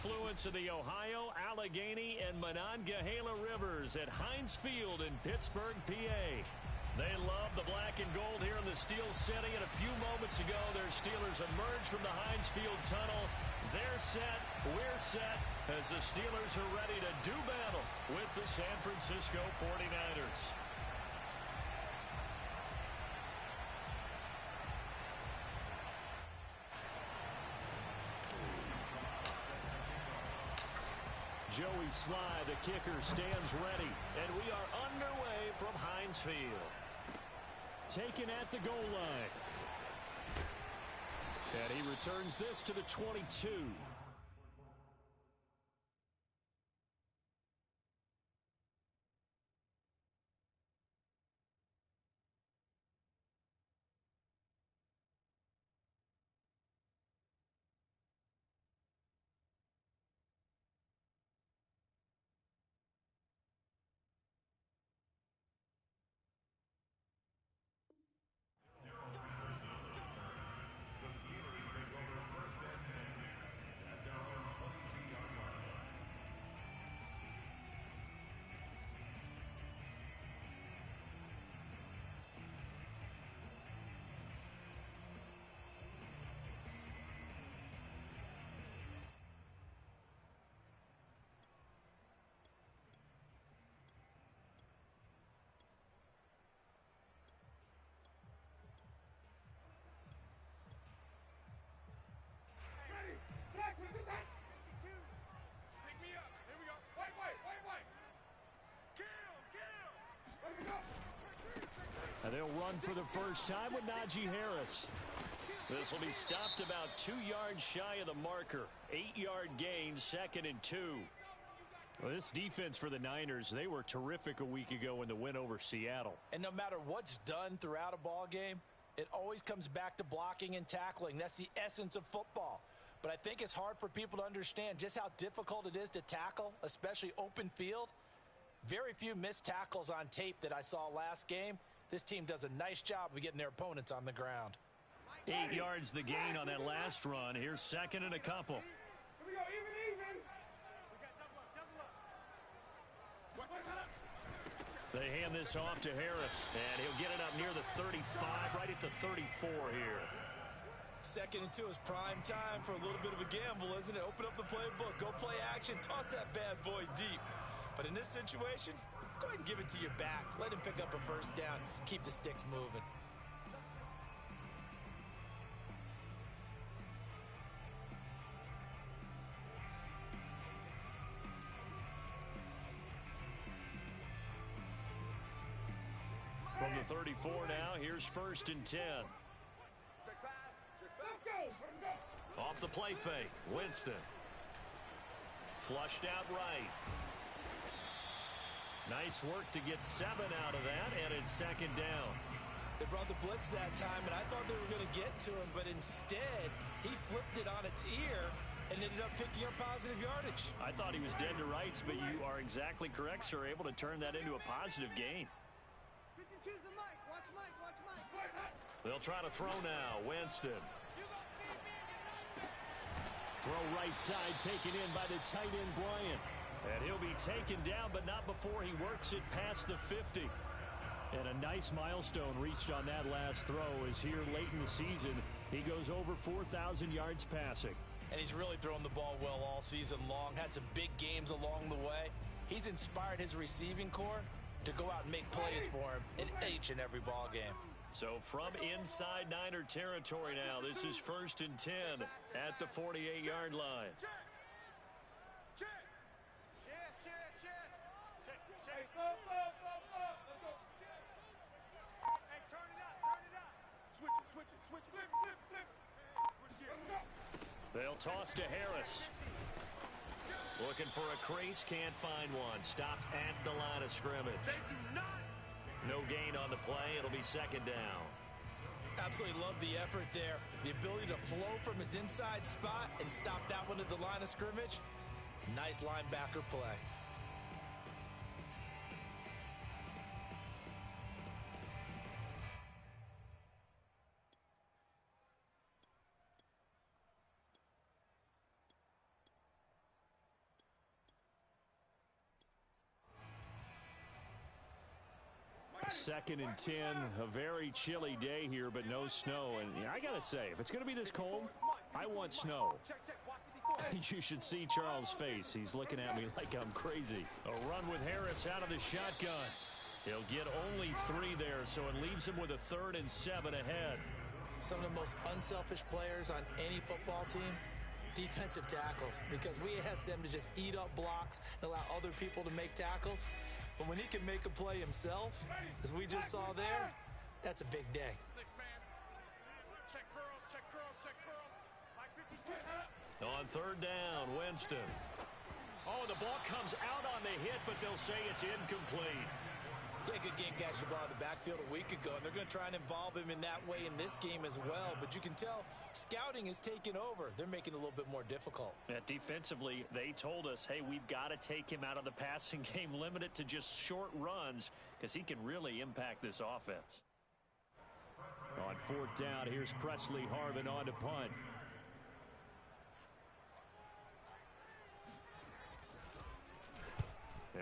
confluence of the Ohio, Allegheny, and Monongahela Rivers at Heinz Field in Pittsburgh, PA. They love the black and gold here in the Steel City, and a few moments ago, their Steelers emerged from the Heinz Field tunnel. They're set, we're set, as the Steelers are ready to do battle with the San Francisco 49ers. Joey Sly, the kicker, stands ready, and we are underway from Heinz Field. Taken at the goal line. And he returns this to the 22. And they'll run for the first time with Najee Harris. This will be stopped about 2 yards shy of the marker. 8-yard gain, 2nd and 2. Well, this defense for the Niners, they were terrific a week ago in the win over Seattle. And no matter what's done throughout a ball game, it always comes back to blocking and tackling. That's the essence of football. But I think it's hard for people to understand just how difficult it is to tackle, especially open field. Very few missed tackles on tape that I saw last game. This team does a nice job of getting their opponents on the ground. 8 yards the gain on that last run. Here's 2nd and a couple. Here we go, even. They hand this off to Harris, and he'll get it up near the 35, right at the 34 here. 2nd and 2 is prime time for a little bit of a gamble, isn't it? Open up the playbook, go play action, toss that bad boy deep. But in this situation, go ahead and give it to your back. Let him pick up a first down, keep the sticks moving. From the 34 now, here's 1st and 10. Off the play fake, Winston. Flushed out right. Nice work to get 7 out of that, and it's 2nd down. They brought the blitz that time, and I thought they were going to get to him, but instead, he flipped it on its ear and ended up picking up positive yardage. I thought he was dead to rights, but you are exactly correct, sir. Able to turn that into a positive gain. 52's the Mike. Watch Mike. They'll try to throw now. Winston. Throw right side, taken in by the tight end, Bryant. And he'll be taken down, but not before he works it past the 50. And a nice milestone reached on that last throw as here late in the season, he goes over 4,000 yards passing. And he's really thrown the ball well all season long, had some big games along the way. He's inspired his receiving corps to go out and make plays for him in each and every ball game. So from inside Niner territory now, this is 1st and 10 at the 48-yard line. They'll toss to Harris. Looking for a crease, can't find one. Stopped at the line of scrimmage. No gain on the play. It'll be 2nd down. Absolutely love the effort there. The ability to flow from his inside spot and stop that one at the line of scrimmage. Nice linebacker play. 2nd and 10, a very chilly day here, but no snow. And I got to say, if it's going to be this cold, I want snow. You should see Charles' face. He's looking at me like I'm crazy. A run with Harris out of the shotgun. He'll get only 3 there, so it leaves him with a 3rd and 7 ahead. Some of the most unselfish players on any football team, defensive tackles, because we ask them to just eat up blocks and allow other people to make tackles. But when he can make a play himself, as we just saw there, that's a big day. 6-man. Check curls, check curls, check curls. Mike 52. On 3rd down, Winston. Oh, the ball comes out on the hit, but they'll say it's incomplete. He had a good game catching the ball in the backfield a week ago, and they're going to try and involve him in that way in this game as well. But you can tell scouting is taking over. They're making it a little bit more difficult. Defensively, they told us, hey, we've got to take him out of the passing game, limit it to just short runs, because he can really impact this offense. On 4th down, here's Presley Harvin on to punt.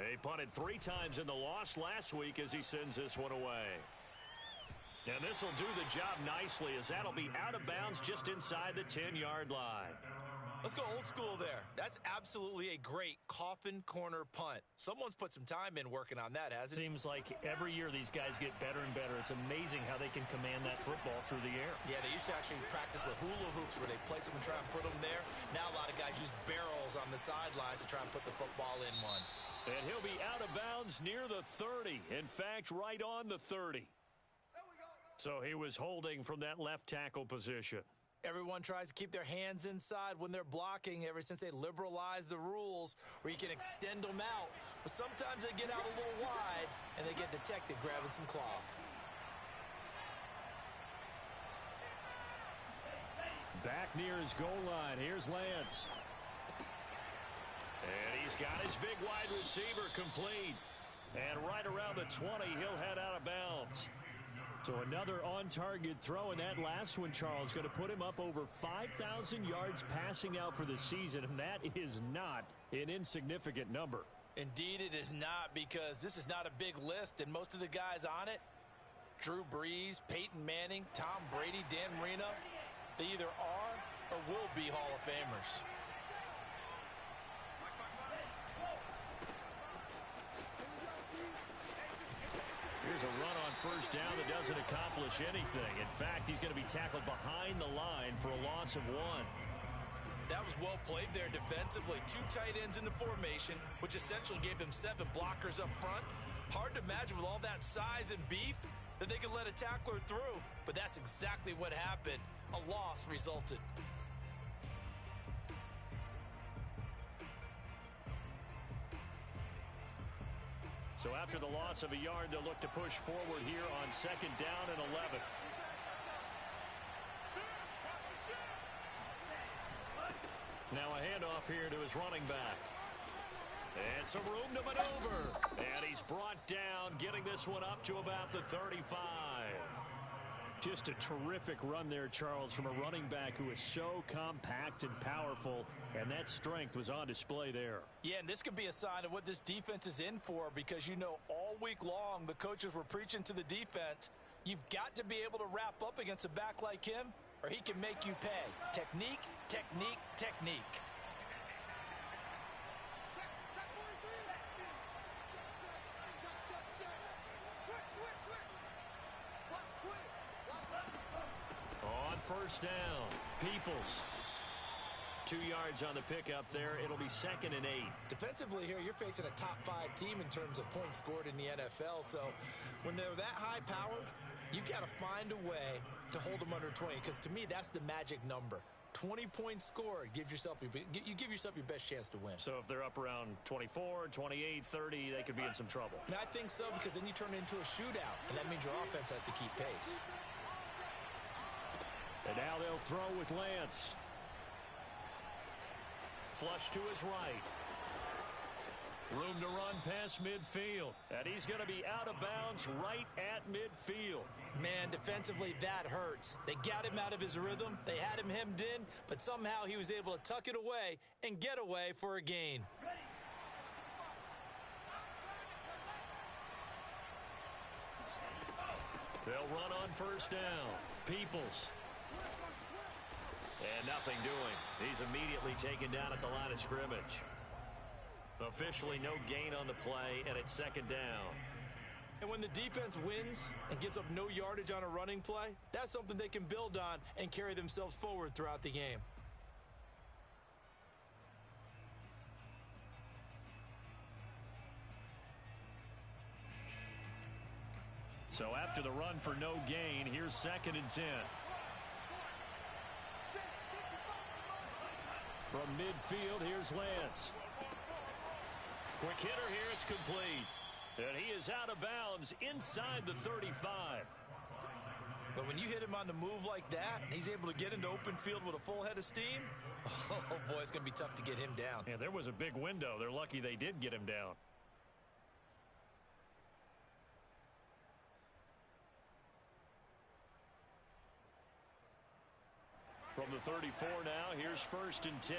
He punted 3 times in the loss last week as he sends this one away. And this will do the job nicely, as that'll be out of bounds just inside the 10-yard line. Let's go old school there. That's absolutely a great coffin corner punt. Someone's put some time in working on that, hasn't it? Seems like every year these guys get better and better. It's amazing how they can command that football through the air. Yeah, they used to actually practice with hula hoops where they place them and try and put them there. Now a lot of guys use barrels on the sidelines to try and put the football in one. And he'll be out of bounds near the 30. In fact, right on the 30. So he was holding from that left tackle position. Everyone tries to keep their hands inside when they're blocking ever since they liberalized the rules where you can extend them out. But sometimes they get out a little wide and they get detected grabbing some cloth. Back near his goal line. Here's Lance. And he's got his big wide receiver complete. And right around the 20, he'll head out of bounds. So another on-target throw, and that last one, Charles, going to put him up over 5,000 yards passing out for the season, and that is not an insignificant number. Indeed it is not, because this is not a big list, and most of the guys on it, Drew Brees, Peyton Manning, Tom Brady, Dan Marino, they either are or will be Hall of Famers. Here's a run on 1st down that doesn't accomplish anything. In fact, he's going to be tackled behind the line for a loss of 1. That was well played there defensively. 2 tight ends in the formation, which essentially gave them 7 blockers up front. Hard to imagine with all that size and beef that they could let a tackler through. But that's exactly what happened. A loss resulted. So after the loss of a yard, they'll look to push forward here on 2nd down and 11. Now a handoff here to his running back. And some room to maneuver. And he's brought down, getting this one up to about the 35. Just a terrific run there, Charles, from a running back who is so compact and powerful, and that strength was on display there. Yeah, and this could be a sign of what this defense is in for, because, you know, all week long the coaches were preaching to the defense, you've got to be able to wrap up against a back like him, or he can make you pay. Technique, technique, technique. On 1st down, Peoples. 2 yards on the pickup there. It'll be 2nd and 8. Defensively here, you're facing a top 5 team in terms of points scored in the NFL. So when they're that high powered, you've got to find a way to hold them under 20, because to me, that's the magic number. 20 points scored gives yourself you give yourself your best chance to win. So if they're up around 24, 28, 30, they could be in some trouble. And I think so, because then you turn it into a shootout, and that means your offense has to keep pace. And now they'll throw with Lance. Flush to his right. Room to run past midfield. And he's going to be out of bounds right at midfield. Man, defensively, that hurts. They got him out of his rhythm. They had him hemmed in, but somehow he was able to tuck it away and get away for a gain. They'll run on first down. Peoples. And nothing doing. He's immediately taken down at the line of scrimmage. Officially no gain on the play, and it's second down. And when the defense wins and gives up no yardage on a running play, that's something they can build on and carry themselves forward throughout the game. So after the run for no gain, here's second and 10. From midfield, here's Lance. Quick hitter here, it's complete. And he is out of bounds inside the 35. But when you hit him on the move like that, and he's able to get into open field with a full head of steam, oh boy, it's going to be tough to get him down. Yeah, there was a big window. They're lucky they did get him down. From the 34 now, here's first and 10.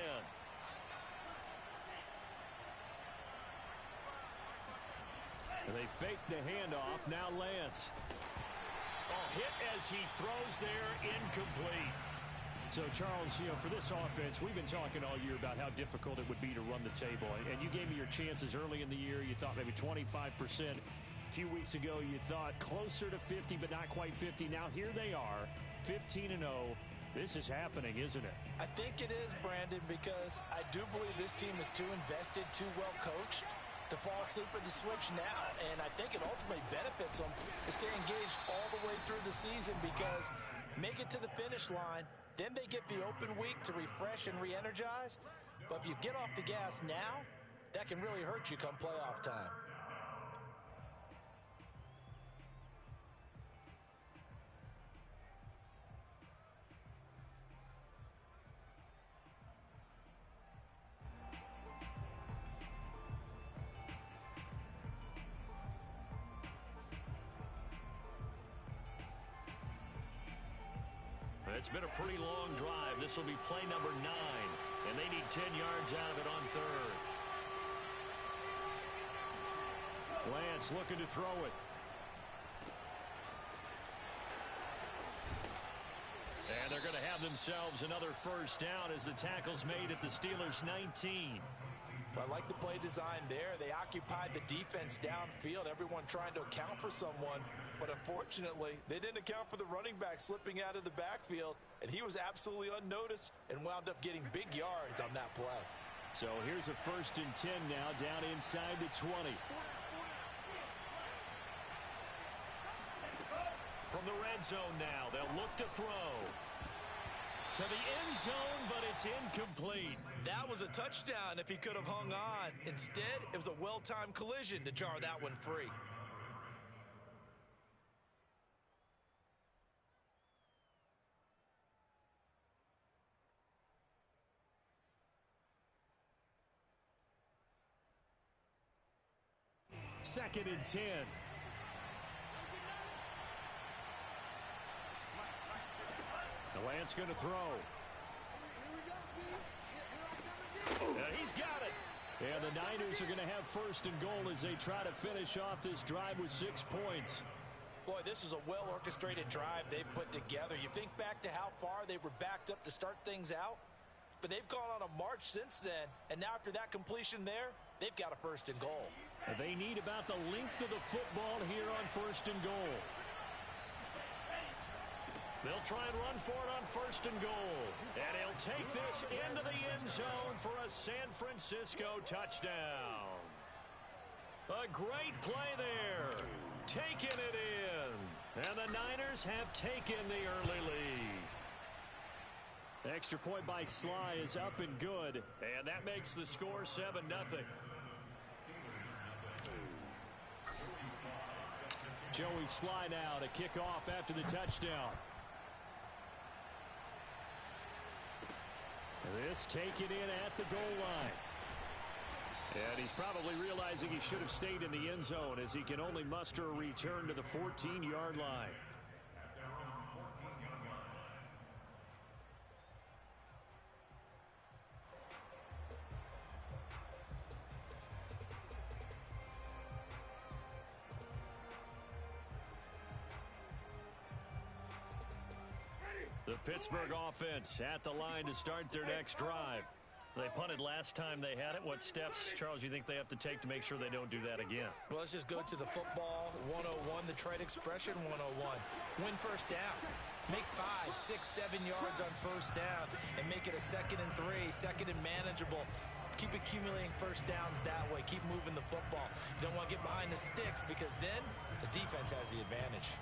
And they fake the handoff. Now Lance. Hit as he throws there, incomplete. So, Charles, for this offense, we've been talking all year about how difficult it would be to run the table. And you gave me your chances early in the year. You thought maybe 25%. A few weeks ago, you thought closer to 50, but not quite 50. Now, here they are, 15-0. This is happening, isn't it? I think it is, Brandon, because I do believe this team is too invested, too well coached to fall asleep at the switch now. And I think it ultimately benefits them to stay engaged all the way through the season, because make it to the finish line, then they get the open week to refresh and re-energize. But if you get off the gas now, that can really hurt you come playoff time. It's been a pretty long drive. This will be play number 9, and they need 10 yards out of it on third. Lance looking to throw it. And they're going to have themselves another first down as the tackle's made at the Steelers' 19. I like the play design there. They occupied the defense downfield, everyone trying to account for someone. But unfortunately, they didn't account for the running back slipping out of the backfield, and he was absolutely unnoticed and wound up getting big yards on that play. So here's a first and 10 now, down inside the 20. From the red zone now, they'll look to throw. To the end zone, but it's incomplete. That was a touchdown if he could have hung on. Instead, it was a well-timed collision to jar that one free. Second and 10. The Lance going to throw. He's got it. And the Niners are going to have first and goal as they try to finish off this drive with 6 points. Boy, this is a well-orchestrated drive they've put together. You think back to how far they were backed up to start things out, but they've gone on a march since then, and now after that completion there, they've got a first and goal. They need about the length of the football here on first and goal. They'll try and run for it on first and goal. And he'll take this into the end zone for a San Francisco touchdown. A great play there. Taking it in. And the Niners have taken the early lead. Extra point by Sly is up and good. And that makes the score 7-0. Joey Sly now to kick off after the touchdown. This taken in at the goal line. And he's probably realizing he should have stayed in the end zone as he can only muster a return to the 14-yard line. The Pittsburgh offense at the line to start their next drive. They punted last time they had it. What steps, Charles, you think they have to take to make sure they don't do that again? Well, let's just go to the football 101, the trade expression 101. Win first down. Make 5, 6, 7 yards on first down and make it a 2nd and 3, 2nd and manageable. Keep accumulating first downs that way. Keep moving the football. You don't want to get behind the sticks because then the defense has the advantage.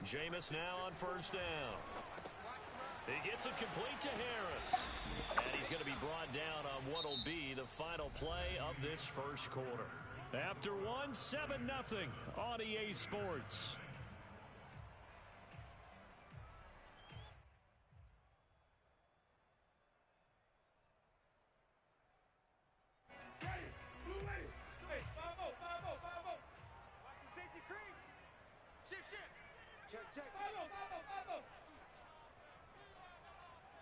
Jameis now on first down. He gets it complete to Harris. And he's going to be brought down on what will be the final play of this first quarter. After 7-0 on EA Sports. Check.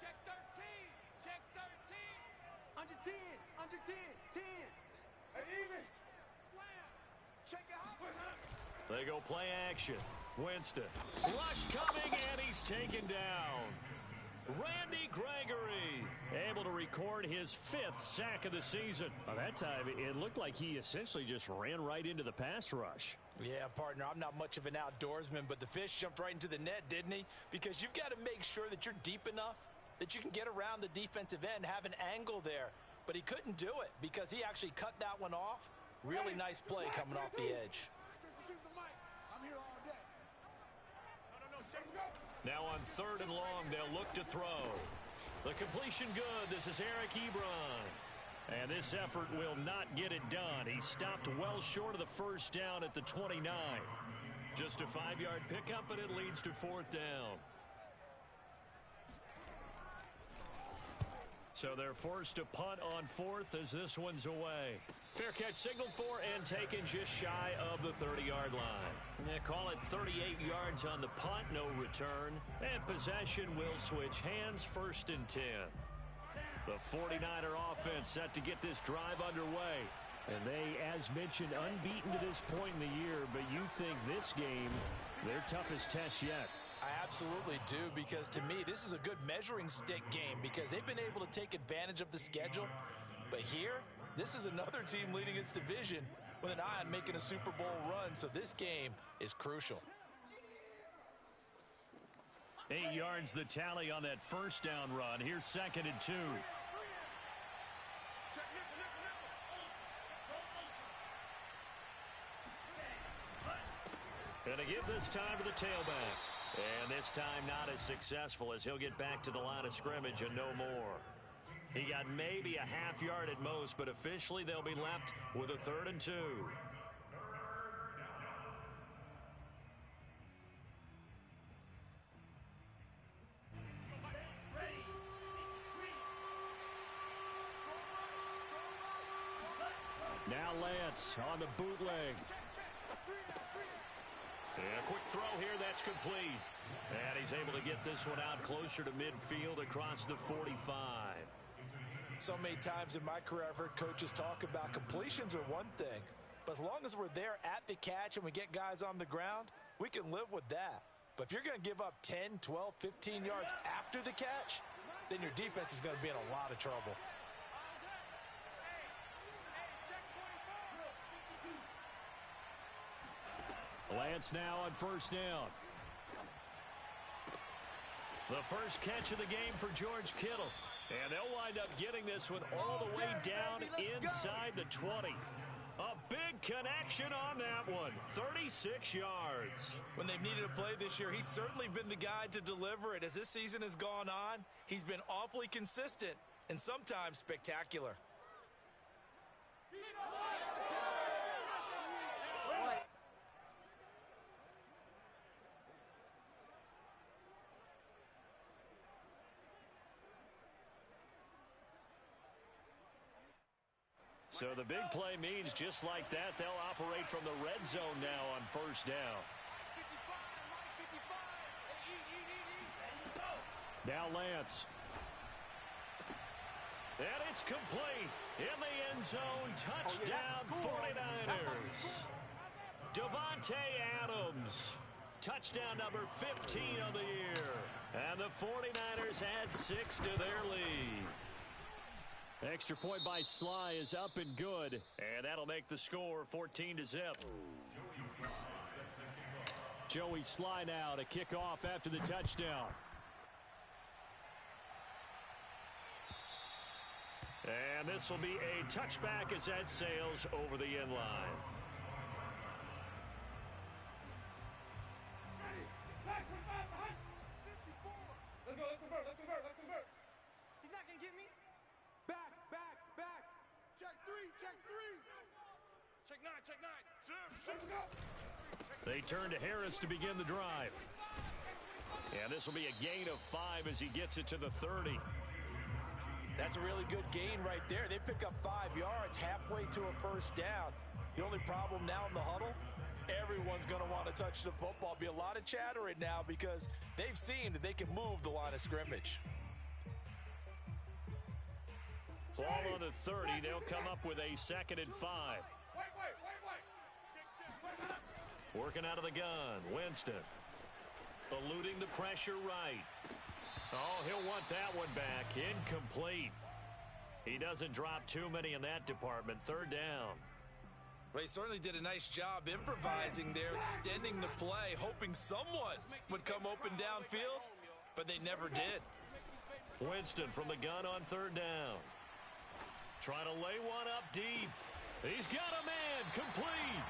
Check 13. Check 13. Under 10. Under 10. 10. Hey, even. Slam. Check it out. They go play action. Winston. Rush coming, and he's taken down. Randy Gregory able to record his 5th sack of the season. By that time, it looked like he essentially just ran right into the pass rush. Yeah, partner, I'm not much of an outdoorsman, but the fish jumped right into the net, didn't he? Because you've got to make sure that you're deep enough that you can get around the defensive end, have an angle there. But he couldn't do it because he actually cut that one off. Really nice play coming off the edge. I'm here all day. Now on 3rd and long, they'll look to throw. The completion good. This is Eric Ebron. And this effort will not get it done. He stopped well short of the first down at the 29. Just a 5-yard pickup, and it leads to 4th down. So they're forced to punt on 4th as this one's away. Fair catch signaled for and taken just shy of the 30-yard line. They call it 38 yards on the punt, no return. And possession will switch hands, 1st and 10. The 49er offense set to get this drive underway. And they, as mentioned, unbeaten to this point in the year, but you think this game, their toughest test yet. I absolutely do, because to me, this is a good measuring stick game because they've been able to take advantage of the schedule. But here, this is another team leading its division with an eye on making a Super Bowl run, so this game is crucial. 8 yards the tally on that first down run. Here's 2nd and 2. Gonna give this time to the tailback. And this time not as successful as he'll get back to the line of scrimmage and no more. He got maybe a half yard at most, but officially they'll be left with a 3rd and 2. Now Lance on the bootleg. And a quick throw here, that's complete. And he's able to get this one out closer to midfield across the 45. So many times in my career I've heard coaches talk about completions are one thing, but as long as we're there at the catch and we get guys on the ground, we can live with that. But if you're going to give up 10, 12, 15 yards after the catch, then your defense is going to be in a lot of trouble. Lance now on first down. The first catch of the game for George Kittle. And they'll wind up getting this one all the way down inside the 20. A big connection on that one. 36 yards. When they've needed a play this year, he's certainly been the guy to deliver it. As this season has gone on, he's been awfully consistent and sometimes spectacular. So the big play means just like that, they'll operate from the red zone now on first down. Now Lance. And it's complete. In the end zone, touchdown 49ers. Davante Adams. Touchdown number 15 of the year. And the 49ers add 6 to their lead. Extra point by Sly is up and good. And that'll make the score 14-0. Joey Sly now to kick off after the touchdown. And this will be a touchback as that sails over the end line. Let's convert. He's not gonna get me. Back. Check three. Check nine. They turn to Harris to begin the drive. And this will be a gain of 5 as he gets it to the 30. That's a really good gain right there. They pick up 5 yards halfway to a first down. The only problem now in the huddle, everyone's going to want to touch the football. Be a lot of chattering now because they've seen that they can move the line of scrimmage. Ball on the 30. They'll come up with a 2nd and 5. Working out of the gun. Winston. Eluding the pressure right. Oh, he'll want that one back. Incomplete. He doesn't drop too many in that department. 3rd down. Well, he certainly did a nice job improvising there, extending the play, hoping someone would come open downfield, but they never did. Winston from the gun on 3rd down. Trying to lay one up deep. He's got a man. Complete.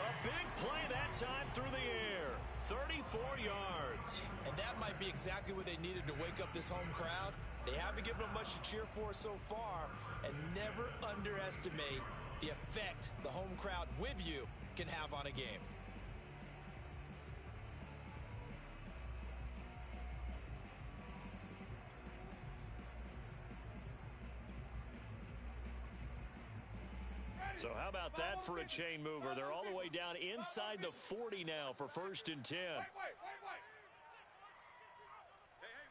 A big play that time through the air. 34 yards. And that might be exactly what they needed to wake up this home crowd. They haven't given them much to cheer for so far, and never underestimate the effect the home crowd with you can have on a game. So how about that for a chain mover? They're all the way down inside the 40 now for 1st and 10. Hey,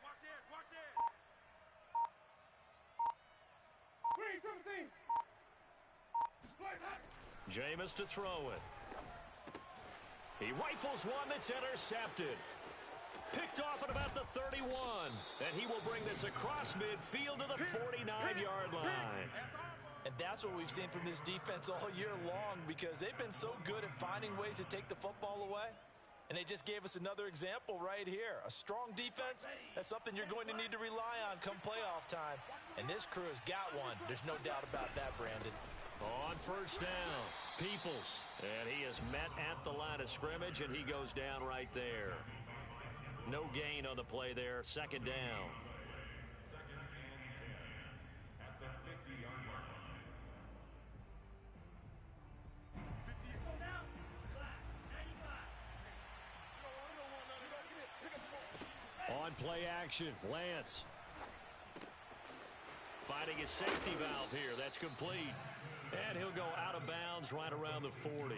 watch this. Jameis to throw it. He rifles one that's intercepted. Picked off at about the 31. And he will bring this across midfield to the 49-yard line. And that's what we've seen from this defense all year long because they've been so good at finding ways to take the football away. And they just gave us another example right here. A strong defense, that's something you're going to need to rely on come playoff time. And this crew has got one. There's no doubt about that, Brandon. On 1st down, Peoples. And he is met at the line of scrimmage, and he goes down right there. No gain on the play there. 2nd down. On play action, Lance. Finding his safety valve here. That's complete. And he'll go out of bounds right around the 40.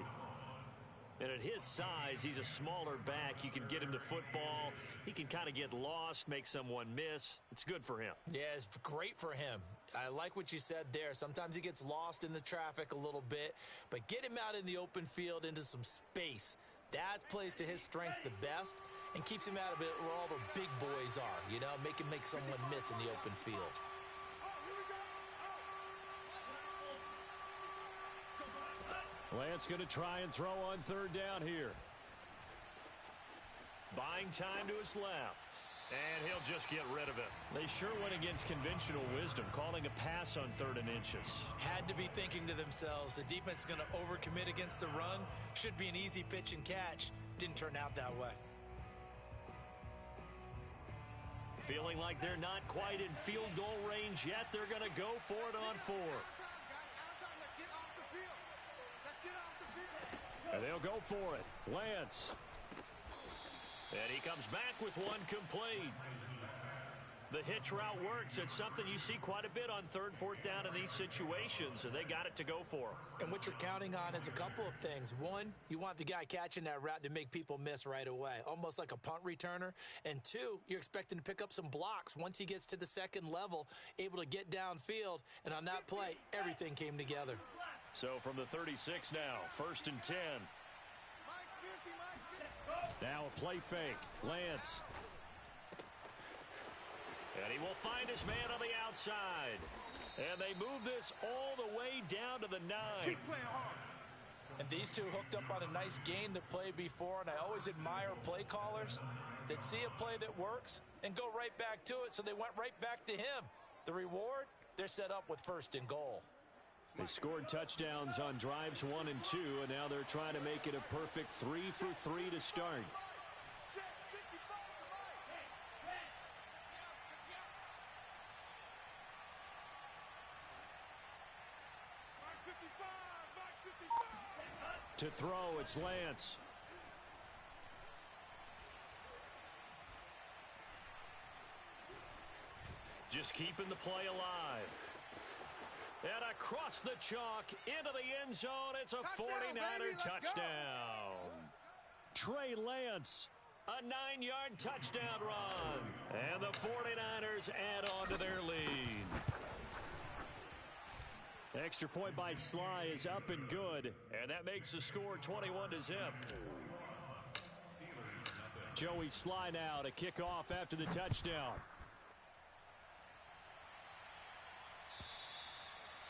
And at his size, he's a smaller back. You can get him to football. He can kind of get lost, make someone miss. It's good for him. Yeah, it's great for him. I like what you said there. Sometimes he gets lost in the traffic a little bit, but get him out in the open field into some space. That plays to his strengths the best and keeps him out of it where all the big boys are, you know, make him make someone miss in the open field. Lance going to try and throw on 3rd down here. Buying time to his left. And he'll just get rid of it. They sure went against conventional wisdom, calling a pass on 3rd and inches. Had to be thinking to themselves, the defense is going to overcommit against the run. Should be an easy pitch and catch. Didn't turn out that way. Feeling like they're not quite in field goal range yet. They're going to go for it on 4th. And they'll go for it. Lance. And he comes back with one complete. The hitch route works. It's something you see quite a bit on third, fourth down in these situations, and they got it to go for them. And what you're counting on is a couple of things. One, you want the guy catching that route to make people miss right away, almost like a punt returner. And two, you're expecting to pick up some blocks once he gets to the second level, able to get downfield. And on that play, everything came together. So from the 36 now, 1st and 10. Now a play fake. Lance. And he will find his man on the outside. And they move this all the way down to the 9. Keep playing hard. And these two hooked up on a nice gain to play before, and I always admire play callers that see a play that works and go right back to it, so they went right back to him. The reward, they're set up with 1st and goal. They scored touchdowns on drives 1 and 2, and now they're trying to make it a perfect 3 for 3 to start. To throw, it's Lance. Just keeping the play alive. And across the chalk into the end zone. It's a 49er touchdown. Trey Lance, a 9-yard touchdown run. And the 49ers add on to their lead. Extra point by Sly is up and good, and that makes the score 21-0. Joey Sly now to kick off after the touchdown.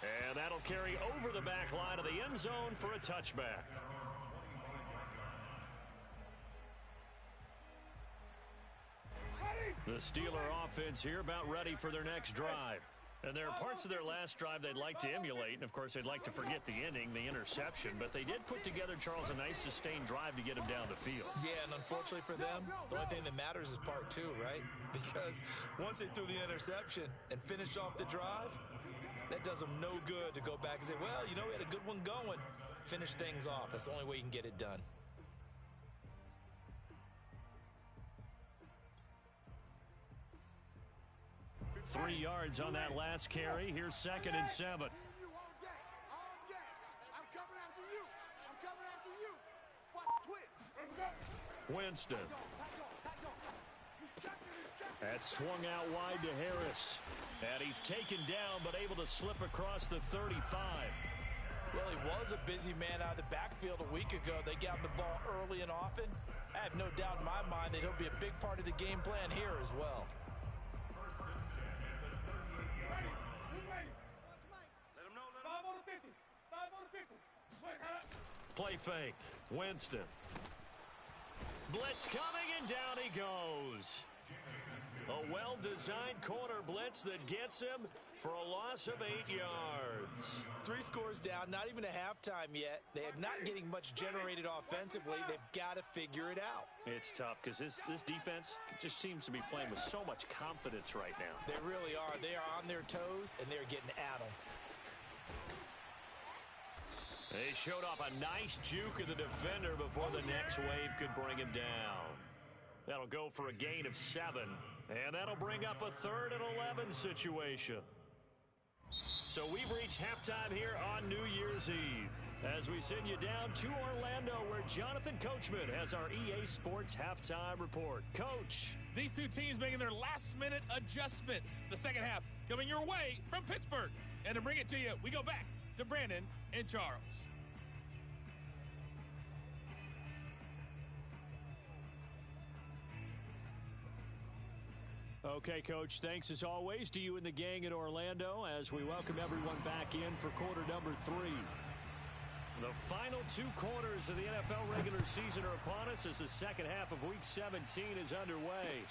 And that'll carry over the back line of the end zone for a touchback. The Steeler offense here about ready for their next drive. And there are parts of their last drive they'd like to emulate, and of course they'd like to forget the ending, the interception, but they did put together, Charles, a nice sustained drive to get them down the field. Yeah, and unfortunately for them, the only thing that matters is part 2, right? Because once they threw the interception and finished off the drive, that does them no good to go back and say, well, you know, we had a good one going. Finish things off. That's the only way you can get it done. Three yards on that last carry. Here's 2nd and 7. I'm coming after you. I'm coming after you. Watch twitch. Winston. That's swung out wide to Harris. And he's taken down, but able to slip across the 35. Well, he was a busy man out of the backfield a week ago. They got the ball early and often. I have no doubt in my mind that he'll be a big part of the game plan here as well. Play fake. Winston. Blitz coming, and down he goes. A well-designed corner blitz that gets him for a loss of 8 yards. 3 scores down, not even a halftime yet. They are not getting much generated offensively. They've got to figure it out. It's tough because this defense just seems to be playing with so much confidence right now. They really are. They are on their toes, and they're getting at them. They showed off a nice juke of the defender before the next wave could bring him down. That'll go for a gain of 7, and that'll bring up a 3rd and 11 situation. So we've reached halftime here on New Year's Eve as we send you down to Orlando, where Jonathan Coachman has our EA Sports halftime report. Coach. These two teams making their last-minute adjustments. The second half coming your way from Pittsburgh. And to bring it to you, we go back to Brandon and Charles. Okay, Coach, thanks as always to you and the gang in Orlando as we welcome everyone back in for quarter number 3. The final 2 quarters of the NFL regular season are upon us as the second half of Week 17 is underway.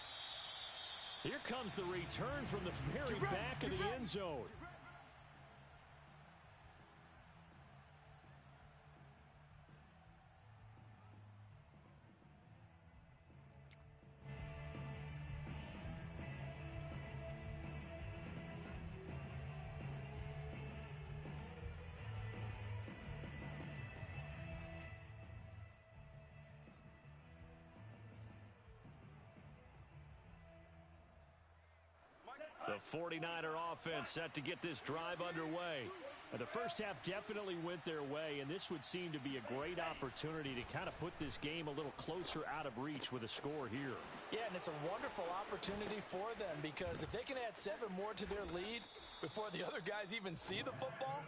Here comes the return from the very back of the end zone. The 49er offense set to get this drive underway. The first half definitely went their way, and this would seem to be a great opportunity to kind of put this game a little closer out of reach with a score here. Yeah, and it's a wonderful opportunity for them because if they can add 7 more to their lead before the other guys even see the football,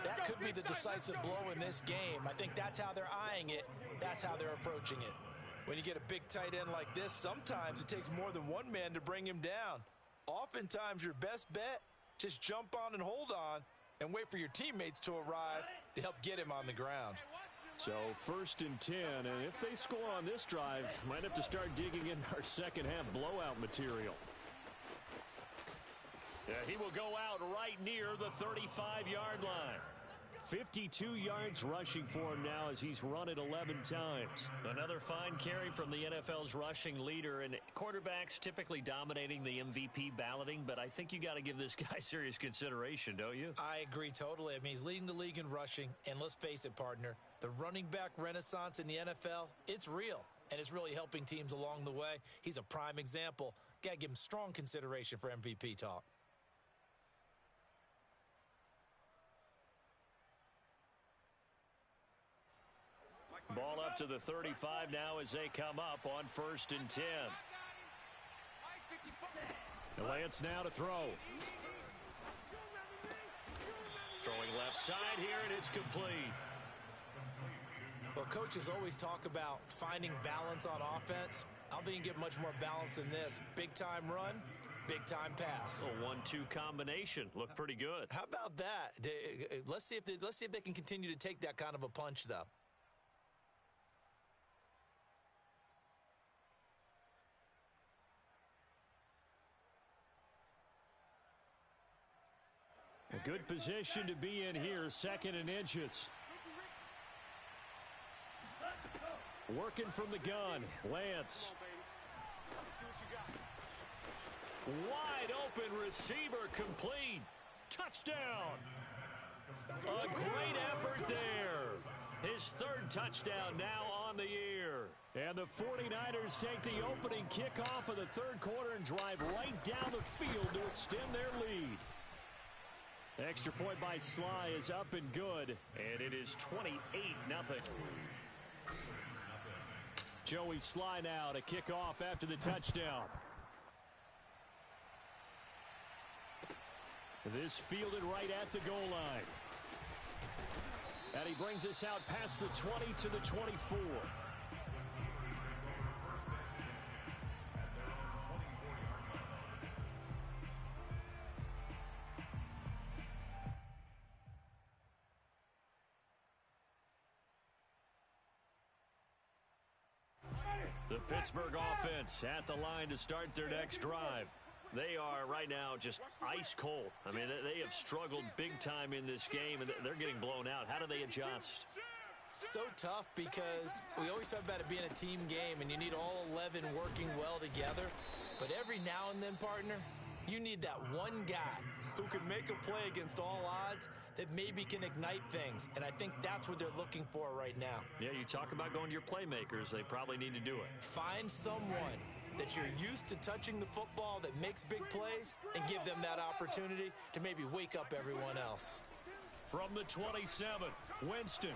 that could be the decisive blow in this game. I think that's how they're eyeing it. That's how they're approaching it. When you get a big tight end like this, sometimes it takes more than one man to bring him down. Oftentimes, your best bet, just jump on and hold on and wait for your teammates to arrive to help get him on the ground. So 1st and 10, and if they score on this drive, might have to start digging in our second half blowout material. Yeah, he will go out right near the 35-yard line. 52 yards rushing for him now as he's run it 11 times. Another fine carry from the NFL's rushing leader, and quarterbacks typically dominating the MVP balloting, but I think you got to give this guy serious consideration, don't you? I agree totally. I mean, he's leading the league in rushing, and let's face it, partner, the running back renaissance in the NFL, it's real, and it's really helping teams along the way. He's a prime example. Got to give him strong consideration for MVP talk. Ball up to the 35 now as they come up on 1st and 10. Lance now to throw. Throwing left side here, and it's complete. Well, coaches always talk about finding balance on offense. I don't think you can get much more balance than this. Big-time run, big-time pass. A 1-2 combination. Looked pretty good. How about that? Let's see if they can continue to take that kind of a punch, though. A good position to be in here, 2nd and inches. Working from the gun, Lance. Wide open receiver complete. Touchdown. A great effort there. His 3rd touchdown now on the year. And the 49ers take the opening kickoff of the 3rd quarter and drive right down the field to extend their lead. Extra point by Sly is up and good, and it is 28-0. Joey Sly now to kick off after the touchdown. This fielded right at the goal line. And he brings us out past the 20 to the 24. The Pittsburgh offense at the line to start their next drive. They are right now just ice cold. I mean, they have struggled big time in this game, and they're getting blown out. How do they adjust? So tough because we always talk about it being a team game, and you need all 11 working well together. But every now and then, partner, you need that one guy who can make a play against all odds that maybe can ignite things. And I think that's what they're looking for right now. Yeah, you talk about going to your playmakers. They probably need to do it. Find someone that you're used to touching the football that makes big plays and give them that opportunity to maybe wake up everyone else. From the 27, Winston.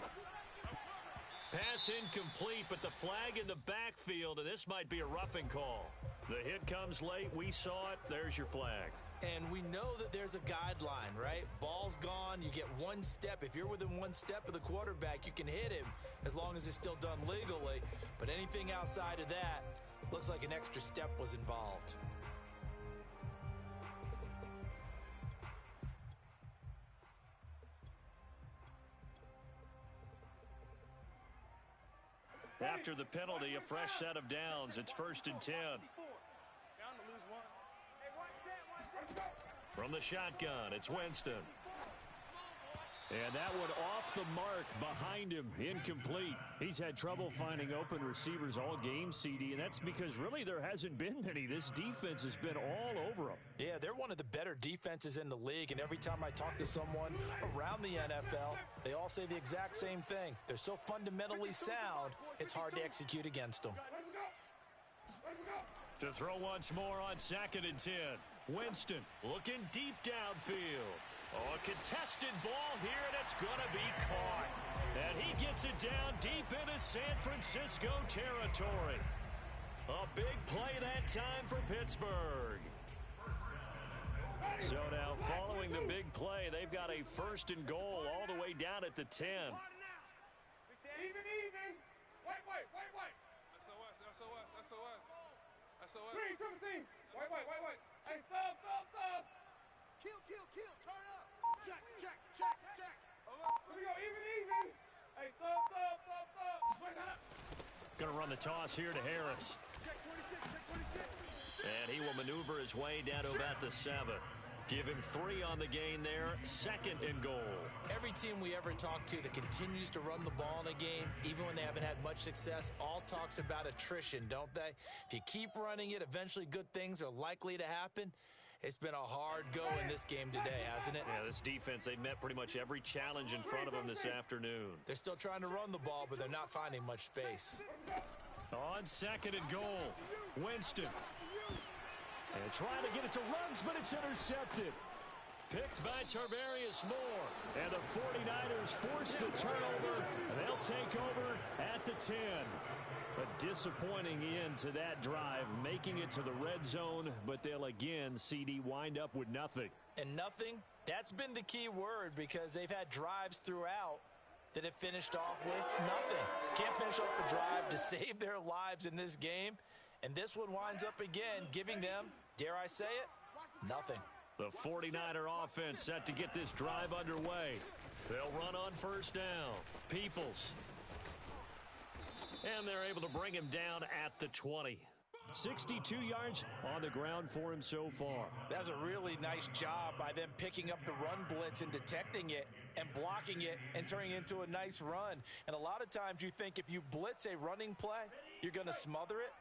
Pass incomplete, but the flag in the backfield, and this might be a roughing call. The hit comes late. We saw it. There's your flag. And we know that there's a guideline, right? Ball's gone. You get one step. If you're within one step of the quarterback, you can hit him as long as it's still done legally. But anything outside of that, looks like an extra step was involved. After the penalty, a fresh set of downs. It's 1st and 10. From the shotgun, it's Winston. And that one off the mark behind him, incomplete. He's had trouble finding open receivers all game, CD, and that's because really there hasn't been many. This defense has been all over them. Yeah, they're one of the better defenses in the league, and every time I talk to someone around the NFL, they all say the exact same thing. They're so fundamentally sound, it's hard to execute against them. To throw once more on 2nd and 10. Winston looking deep downfield. Oh, a contested ball here, and it's going to be caught. And he gets it down deep into San Francisco territory. A big play that time for Pittsburgh. So now following the big play, they've got a 1st and goal all the way down at the 10. Even. Wait. SOS. Green, come see. Wait. Hey, thumb. Kill. Turn up. Check. Here we go. Even. Hey, thumb. Wait, up. Going to run the toss here to Harris. Check 26. And he will maneuver his way down to about the 7. Give him 3 on the gain there. 2nd and goal. Every team we ever talk to that continues to run the ball in a game, even when they haven't had much success, all talks about attrition, don't they? If you keep running it, eventually good things are likely to happen. It's been a hard go in this game today, hasn't it? Yeah, this defense, they met pretty much every challenge in front of them this afternoon. They're still trying to run the ball, but they're not finding much space. On 2nd and goal, Winston. And trying to get it to Ruggs, but it's intercepted. Picked by Tarvarius Moore. And the 49ers force the turnover, and they'll take over at the 10. A disappointing end to that drive, making it to the red zone, but they'll again, CD, wind up with nothing. And nothing, that's been the key word, because they've had drives throughout that have finished off with nothing. Can't finish off the drive to save their lives in this game. And this one winds up again, giving them, dare I say it, nothing. The 49er offense set to get this drive underway. They'll run on 1st down. Peoples. And they're able to bring him down at the 20. 62 yards on the ground for him so far. That's a really nice job by them picking up the run blitz and detecting it and blocking it and turning it into a nice run. And a lot of times you think if you blitz a running play, you're going to smother it.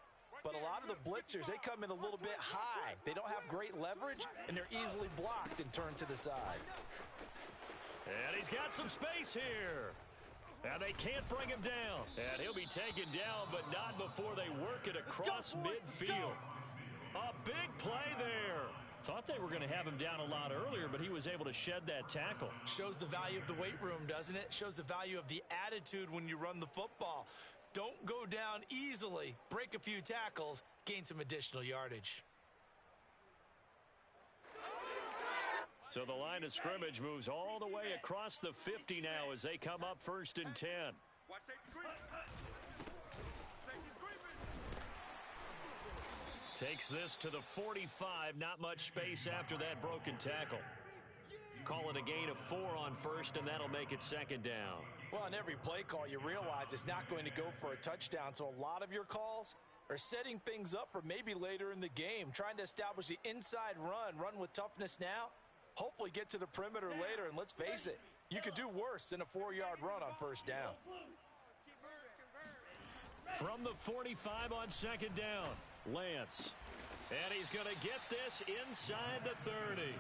But a lot of the blitzers, they come in a little bit high. They don't have great leverage, and they're easily blocked and turned to the side. And he's got some space here. And they can't bring him down. And he'll be taken down, but not before they work it across midfield. A big play there. Thought they were going to have him down a lot earlier, but he was able to shed that tackle. Shows the value of the weight room, doesn't it? Shows the value of the attitude when you run the football. Don't go down easily. Break a few tackles. Gain some additional yardage. So the line of scrimmage moves all the way across the 50 now as they come up 1st and 10. Takes this to the 45. Not much space after that broken tackle. Call it a gain of 4 on 1st, and that'll make it 2nd down. Well, on every play call, you realize it's not going to go for a touchdown. So a lot of your calls are setting things up for maybe later in the game, trying to establish the inside run with toughness now, hopefully get to the perimeter later. And let's face it, you could do worse than a 4-yard run on 1st down. From the 45 on 2nd down, Lance. And he's going to get this inside the 30.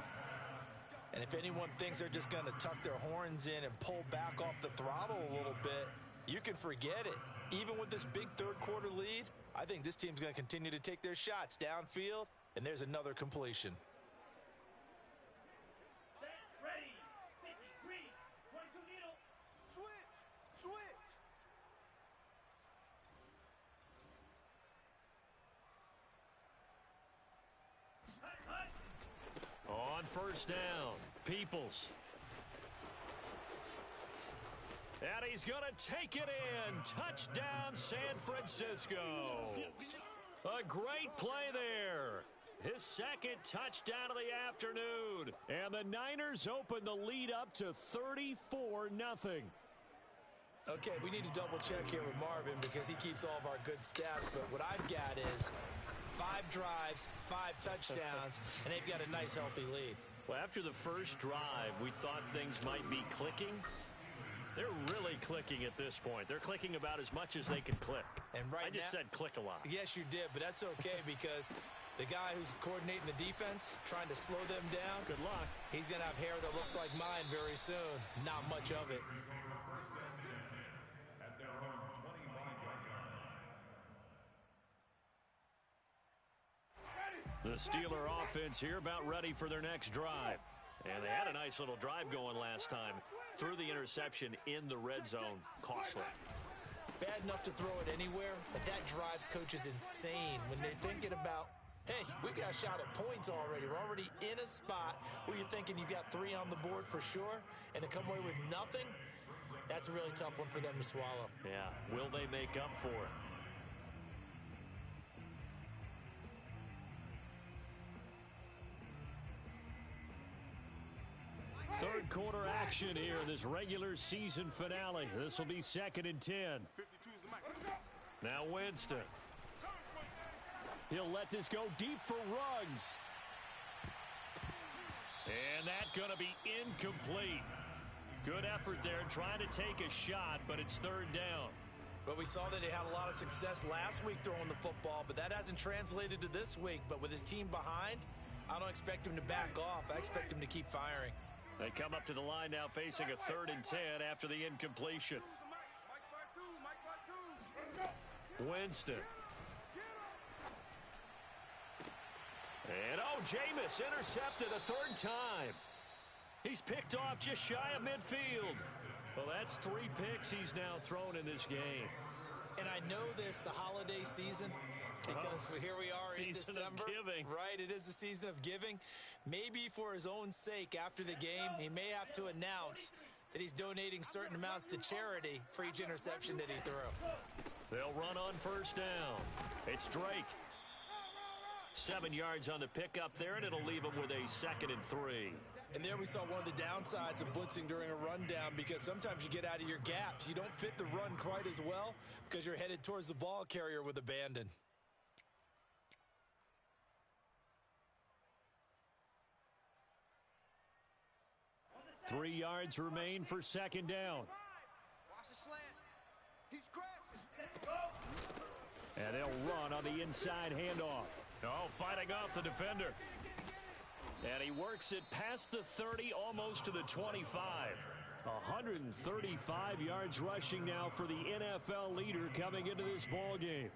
And if anyone thinks they're just going to tuck their horns in and pull back off the throttle a little bit, you can forget it. Even with this big 3rd quarter lead, I think this team's going to continue to take their shots downfield, and there's another completion. Set, ready, 50, green, 22 needle. Switch. On 1st down, Peoples. And he's going to take it in. Touchdown, San Francisco. A great play there. His 2nd touchdown of the afternoon. And the Niners open the lead up to 34-0. Okay, we need to double check here with Marvin because he keeps all of our good stats. But what I've got is 5 drives, 5 touchdowns, and they've got a nice, healthy lead. Well, after the first drive, we thought things might be clicking. They're really clicking at this point. They're clicking about as much as they can click. And right I just said click a lot. Yes, you did, but that's okay because the guy who's coordinating the defense, trying to slow them down, good luck. He's going to have hair that looks like mine very soon. Not much of it. The The Steeler offense here about ready for their next drive. And they had a nice little drive going last time. Threw the interception in the red zone. Costly. Bad enough to throw it anywhere, but that drives coaches insane when they're thinking about, hey, we got a shot at points already. We're already in a spot where you're thinking you got 3 on the board for sure, and to come away with nothing, that's a really tough one for them to swallow. Yeah, will they make up for it? Third quarter action here in this regular season finale. This will be 2nd and 10. Now Winston. He'll let this go deep for Ruggs. And that's going to be incomplete. Good effort there trying to take a shot, but it's 3rd down. But we saw that they had a lot of success last week throwing the football, but that hasn't translated to this week. But with his team behind, I don't expect him to back off. I expect him to keep firing. They come up to the line now facing a 3rd and 10 after the incompletion. Winston. And Jameis intercepted a 3rd time. He's picked off just shy of midfield. Well, that's 3 picks he's now thrown in this game. And I know this, the holiday season, because here we are in December. Right, it is the season of giving. Maybe for his own sake after the game, he may have to announce that he's donating certain amounts to charity for each interception that he threw. They'll run on 1st down. It's Drake. 7 yards on the pickup there, and it'll leave him with a 2nd and 3. And there we saw one of the downsides of blitzing during a rundown, because sometimes you get out of your gaps. You don't fit the run quite as well because you're headed towards the ball carrier with abandon. Three yards remain for 2nd down. Watch the slant. He's crashing. And they'll run on the inside handoff. Fighting off the defender. And he works it past the 30, almost to the 25. 135 yards rushing now for the NFL leader coming into this ball game.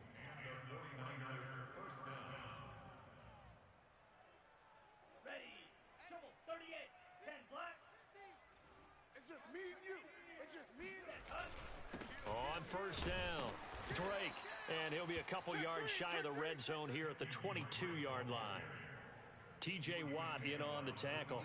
Ready. Trouble. 38. 10 black. It's just me and you. It's just me and you. On 1st down, Drake. And he'll be a couple yards shy of the red zone here at the 22-yard line. T.J. Watt in on the tackle.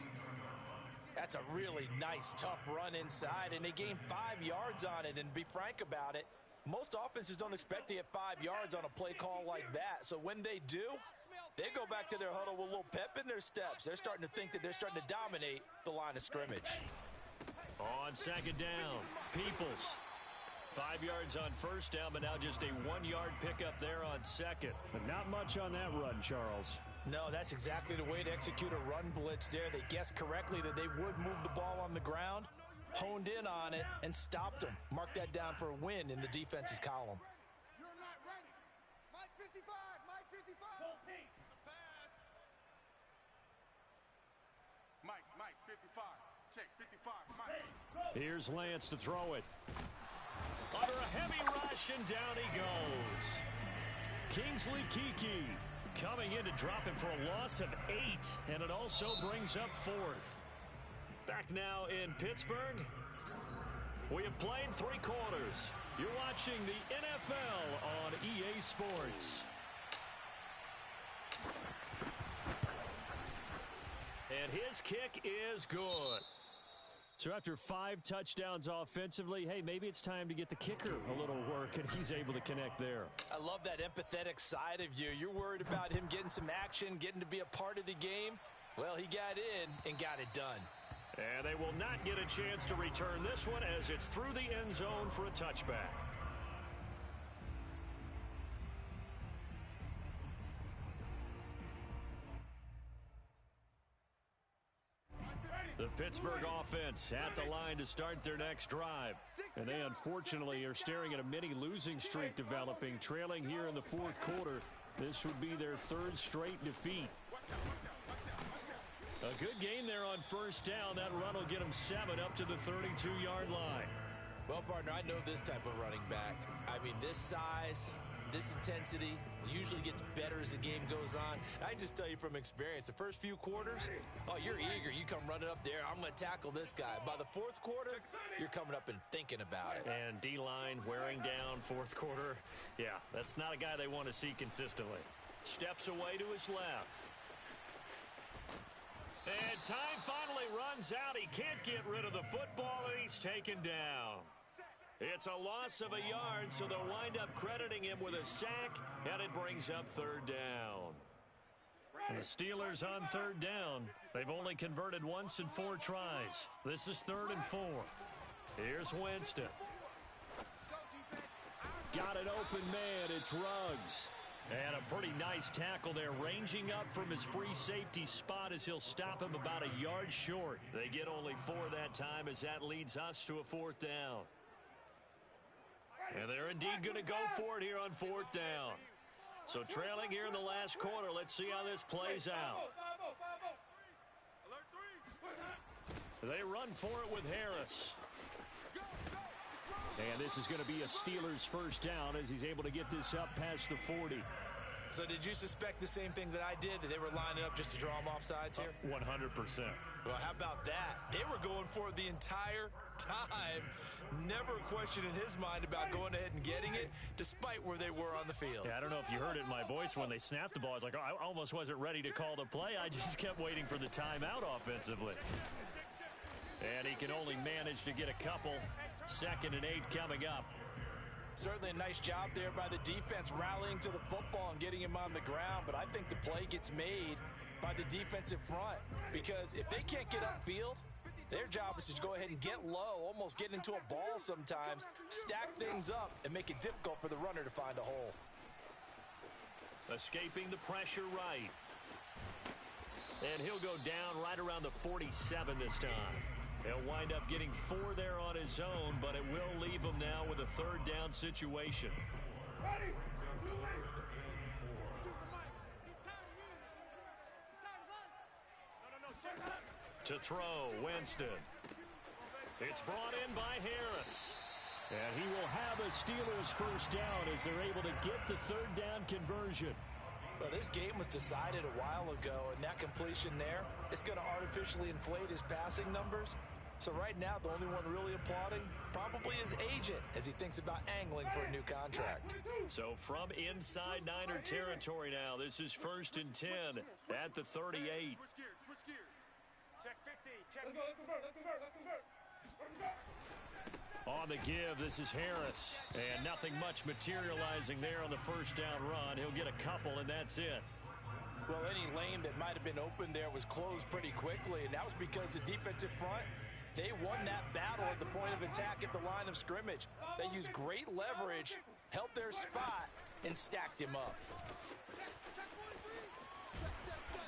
That's a really nice, tough run inside, and they gained 5 yards on it. And to be frank about it, most offenses don't expect to get 5 yards on a play call like that. So when they do, they go back to their huddle with a little pep in their steps. They're starting to think that they're starting to dominate the line of scrimmage. On 2nd down, Peoples. 5 yards on 1st down, but now just a 1-yard pickup there on 2nd. But not much on that run, Charles. No, that's exactly the way to execute a run blitz there. They guessed correctly that they would move the ball on the ground, honed in on it, and stopped them. Mark that down for a win in the defense's column. You're not ready. Mike 55. Mike 55. Full pink. It's a pass. Mike 55. Check 55. Mike. Here's Lance to throw it. Under a heavy rush, and down he goes. Kingsley Keke coming in to drop him for a loss of 8, and it also brings up 4th. Back now in Pittsburgh. We have played 3 quarters. You're watching the NFL on EA Sports. And his kick is good. So after 5 touchdowns offensively, hey, maybe it's time to get the kicker a little work, and he's able to connect there. I love that empathetic side of you. You're worried about him getting some action, getting to be a part of the game. Well, he got in and got it done. And they will not get a chance to return this one as it's through the end zone for a touchback. The Pittsburgh offense at the line to start their next drive. And they unfortunately are staring at a mini losing streak developing, trailing here in the 4th quarter. This would be their 3rd straight defeat. A good game there on 1st down. That run will get them 7 up to the 32-yard line. Well, partner, I know this type of running back. I mean, this size, this intensity usually gets better as the game goes on. I just tell you from experience, the first few quarters, oh, you're eager. You come running up there, I'm going to tackle this guy. By the fourth quarter, you're coming up and thinking about it. And D-line wearing down fourth quarter. Yeah, that's not a guy they want to see consistently. Steps away to his left. And time finally runs out. He can't get rid of the football, and he's taken down. It's a loss of a yard, so they'll wind up crediting him with a sack, and it brings up third down. And the Steelers on third down. They've only converted once in 4 tries. This is 3rd and 4. Here's Winston. Got an open man. It's Ruggs. And a pretty nice tackle there, ranging up from his free safety spot as he'll stop him about a yard short. They get only 4 that time as that leads us to a 4th down. And they're indeed going to go for it here on 4th down. So trailing here in the last quarter, let's see how this plays out. They run for it with Harris. And this is going to be a Steelers first down as he's able to get this up past the 40. So did you suspect the same thing that I did, that they were lining up just to draw him off sides here? 100%. Well, how about that? They were going for it the entire time. Never a question in his mind about going ahead and getting it, despite where they were on the field. Yeah, I don't know if you heard it in my voice when they snapped the ball. I was like, oh, I almost wasn't ready to call the play. I just kept waiting for the timeout offensively. And he can only manage to get a couple. 2nd and 8 coming up. Certainly a nice job there by the defense rallying to the football and getting him on the ground, but I think the play gets made by the defensive front, because if they can't get upfield, their job is to go ahead and get low, almost get into a ball sometimes, stack things up, and make it difficult for the runner to find a hole. Escaping the pressure right. And he'll go down right around the 47 this time. He'll wind up getting 4 there on his own, but it will leave him now with a 3rd down situation. To throw, Winston. It's brought in by Harris. And he will have a Steelers first down as they're able to get the 3rd down conversion. Well, this game was decided a while ago, and that completion there is going to artificially inflate his passing numbers. So right now, the only one really applauding probably his agent as he thinks about angling for a new contract. So from inside Niner territory now, this is 1st and 10 at the 38. Switch gears, switch gears. Check 50, check 50. Let's convert. On the give, this is Harris. And nothing much materializing there on the first down run. He'll get a couple, and that's it. Well, any lane that might have been open there was closed pretty quickly, and that was because the defensive front, they won that battle at the point of attack at the line of scrimmage. They used great leverage, held their spot, and stacked him up.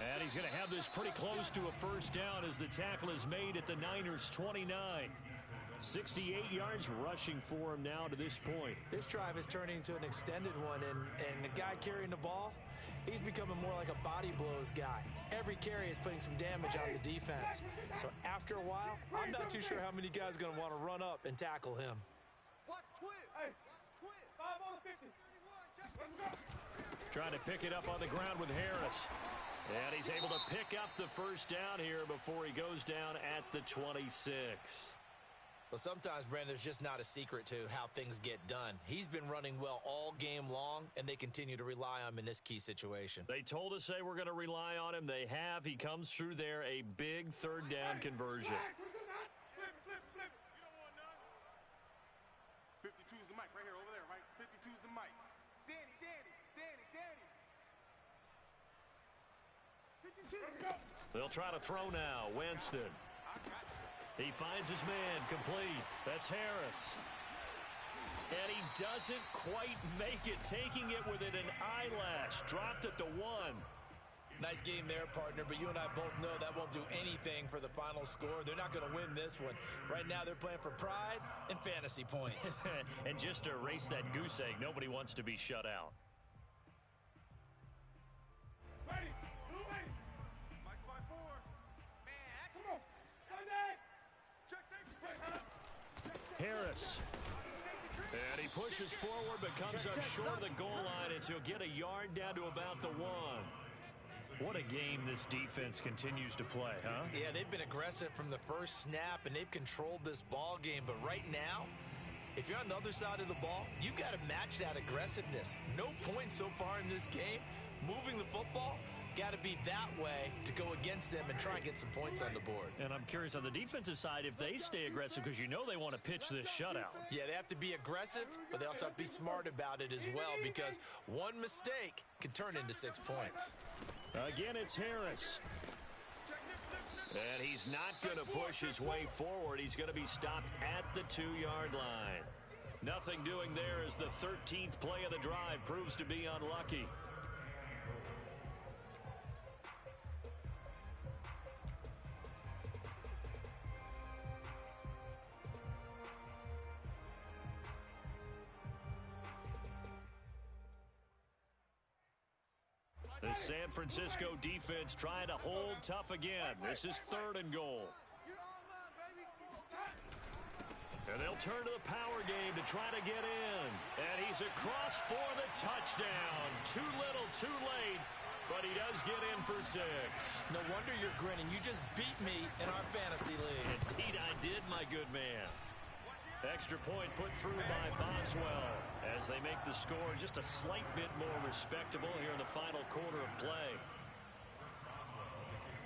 And he's going to have this pretty close to a first down as the tackle is made at the Niners' 29. 68 yards rushing for him now to this point. This drive is turning into an extended one, and the guy carrying the ball, he's becoming more like a body blows guy. Every carry is putting some damage on the defense. So after a while, I'm not too sure how many guys are going to want to run up and tackle him. Watch twist. Hey, twist. 5 on 50. Trying to pick it up on the ground with Harris. And he's able to pick up the first down here before he goes down at the 26. Well, sometimes, Brandon, there's just not a secret to how things get done. He's been running well all game long, and they continue to rely on him in this key situation. They told us they were going to rely on him. They have. He comes through there, a big 3rd down conversion. Flip. 52's the mic right here, over there, right? 52's the mic. Danny. 52. They'll try to throw now. Winston. He finds his man complete. That's Harris. And he doesn't quite make it, taking it within an eyelash. Dropped at the 1. Nice game there, partner, but you and I both know that won't do anything for the final score. They're not going to win this one. Right now, they're playing for pride and fantasy points. And just to erase that goose egg, nobody wants to be shut out. Ready. Blue 8. Mike's by 4. Man, come on. Come back. Check safety. Harris. And he pushes forward but comes up short of the goal line as he'll get a yard down to about the 1. What a game this defense continues to play, huh? Yeah, they've been aggressive from the first snap, and they've controlled this ball game. But right now, if you're on the other side of the ball, you've got to match that aggressiveness. No points so far in this game. Moving the football, got to be that way to go against them and try and get some points on the board. And I'm curious on the defensive side if they stay aggressive because you know they want to pitch this shutout. Yeah, they have to be aggressive, but they also have to be smart about it as well because one mistake can turn into 6 points. Again, it's Harris. And he's not going to push his way forward. He's going to be stopped at the 2-yard line. Nothing doing there as the 13th play of the drive proves to be unlucky. The San Francisco defense trying to hold tough again. This is 3rd and goal. And they'll turn to the power game to try to get in. And he's across for the touchdown. Too little, too late. But he does get in for 6. No wonder you're grinning. You just beat me in our fantasy league. Indeed I did, my good man. Extra point put through by Boswell as they make the score just a slight bit more respectable here in the final quarter of play.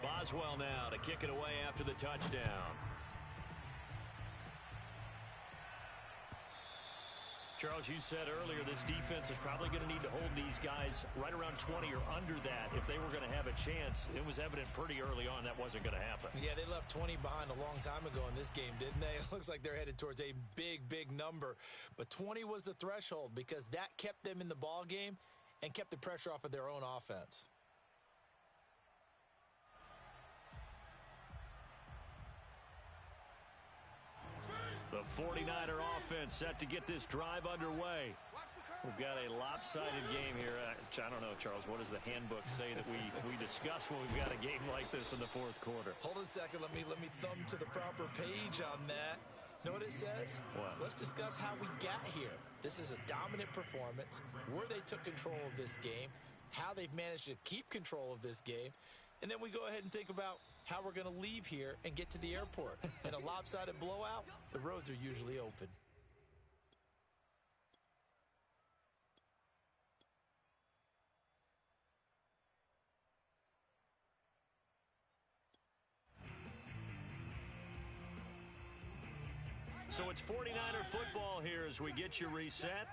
Boswell now to kick it away after the touchdown. Charles, you said earlier this defense is probably going to need to hold these guys right around 20 or under that if they were going to have a chance. It was evident pretty early on that wasn't going to happen. Yeah, they left 20 behind a long time ago in this game, didn't they? It looks like they're headed towards a big, big number. But 20 was the threshold because that kept them in the ball game and kept the pressure off of their own offense. The 49er offense set to get this drive underway. We've got a lopsided game here. I don't know, Charles, what does the handbook say that we discuss when we've got a game like this in the 4th quarter? Hold on a second. Let me thumb to the proper page on that. Know what it says? What? Let's discuss how we got here. This is a dominant performance, where they took control of this game, how they've managed to keep control of this game, and then we go ahead and think about how we're going to leave here and get to the airport. In a lopsided blowout, the roads are usually open. So it's 49er football here as we get you reset.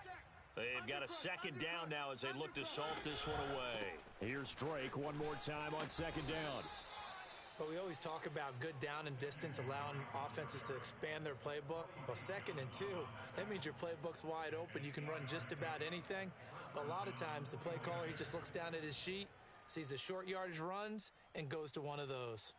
They've got a 2nd down now as they look to salt this one away. Here's Drake one more time on 2nd down. But we always talk about good down and distance, allowing offenses to expand their playbook. Well, 2nd and 2, that means your playbook's wide open. You can run just about anything. But a lot of times, the play caller, he just looks down at his sheet, sees the short yardage runs, and goes to one of those.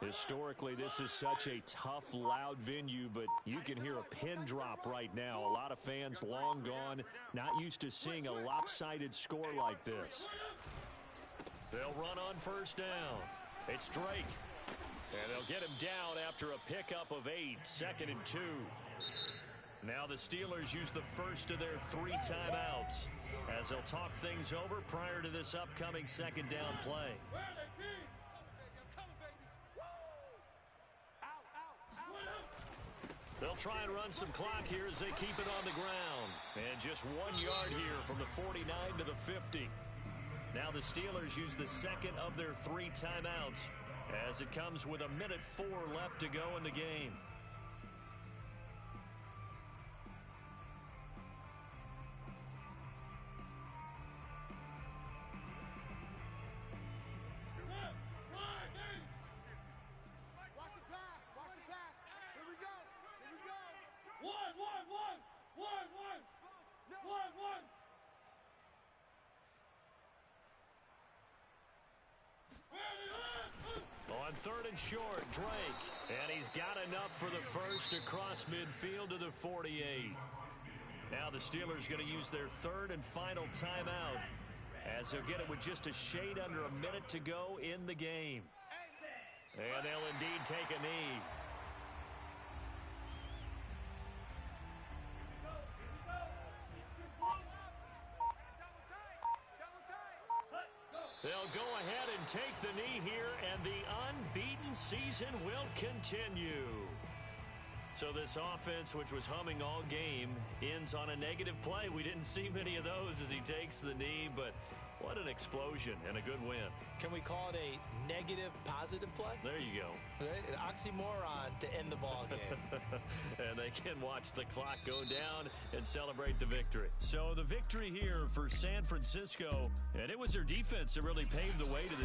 Historically, this is such a tough, loud venue, but you can hear a pin drop right now. A lot of fans long gone, not used to seeing a lopsided score like this. They'll run on 1st down. It's Drake. And they'll get him down after a pickup of 8, 2nd and 2. Now the Steelers use the first of their 3 timeouts as they'll talk things over prior to this upcoming 2nd down play. They'll try and run some clock here as they keep it on the ground. And just 1 yard here from the 49 to the 50. Now the Steelers use the 2nd of their 3 timeouts as it comes with 1:04 left to go in the game. On 3rd and short, Drake. And he's got enough for the first across midfield to the 48. Now the Steelers going to use their 3rd and final timeout as he'll get it with just a shade under a minute to go in the game. And they'll indeed take a knee. They'll go ahead and take the knee here, and the unbeaten season will continue. So this offense, which was humming all game, ends on a negative play. We didn't see many of those as he takes the knee, but what an explosion and a good win. Can we call it a negative positive play? There you go. Right? An oxymoron to end the ball game. And they can watch the clock go down and celebrate the victory. So the victory here for San Francisco, and it was their defense that really paved the way to the